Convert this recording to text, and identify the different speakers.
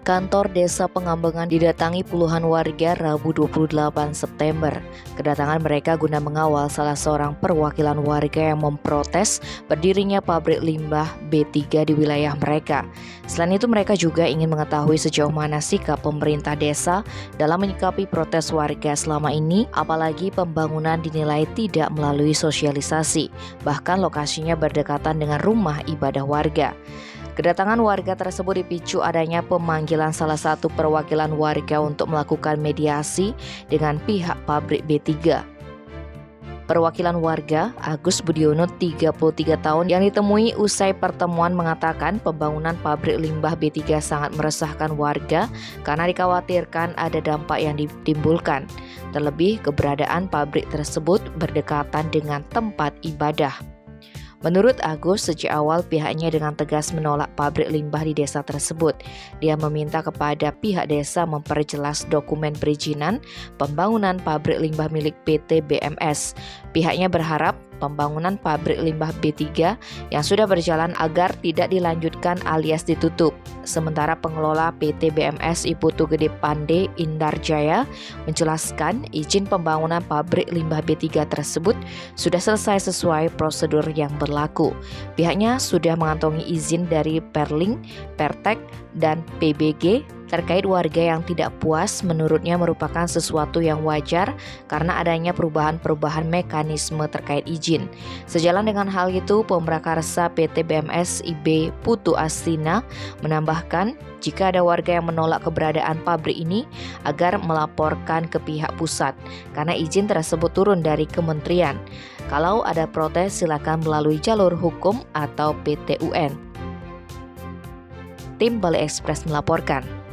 Speaker 1: Kantor Desa Pengambengan didatangi puluhan warga Rabu 28 September. Kedatangan mereka guna mengawal salah seorang perwakilan warga yang memprotes berdirinya pabrik limbah B3 di wilayah mereka. Selain itu, mereka juga ingin mengetahui sejauh mana sikap pemerintah desa dalam menyikapi protes warga selama ini, apalagi pembangunan dinilai tidak melalui sosialisasi, bahkan lokasinya berdekatan dengan rumah ibadah warga. Kedatangan warga tersebut dipicu adanya pemanggilan salah satu perwakilan warga untuk melakukan mediasi dengan pihak pabrik B3. Perwakilan warga, Agus Budiono, 33 tahun, yang ditemui usai pertemuan mengatakan pembangunan pabrik limbah B3 sangat meresahkan warga karena dikhawatirkan ada dampak yang ditimbulkan. Terlebih, keberadaan pabrik tersebut berdekatan dengan tempat ibadah. Menurut Agus, sejak awal pihaknya dengan tegas menolak pabrik limbah di desa tersebut. Dia meminta kepada pihak desa memperjelas dokumen perizinan pembangunan pabrik limbah milik PT BMS. Pihaknya berharap pembangunan pabrik limbah B3 yang sudah berjalan agar tidak dilanjutkan alias ditutup. Sementara pengelola PT BMS Iputu Gede Pande Indarjaya menjelaskan izin pembangunan pabrik limbah B3 tersebut sudah selesai sesuai prosedur yang berlaku. Pihaknya sudah mengantongi izin dari Perling, Pertek, dan PBG. Terkait warga yang tidak puas, menurutnya merupakan sesuatu yang wajar karena adanya perubahan-perubahan mekanisme terkait izin. Sejalan dengan hal itu, Pemrakarsa PT BMS IB Putu Astina menambahkan jika ada warga yang menolak keberadaan pabrik ini agar melaporkan ke pihak pusat karena izin tersebut turun dari kementerian. Kalau ada protes, silakan melalui jalur hukum atau PT UN. Tim Bali Express melaporkan.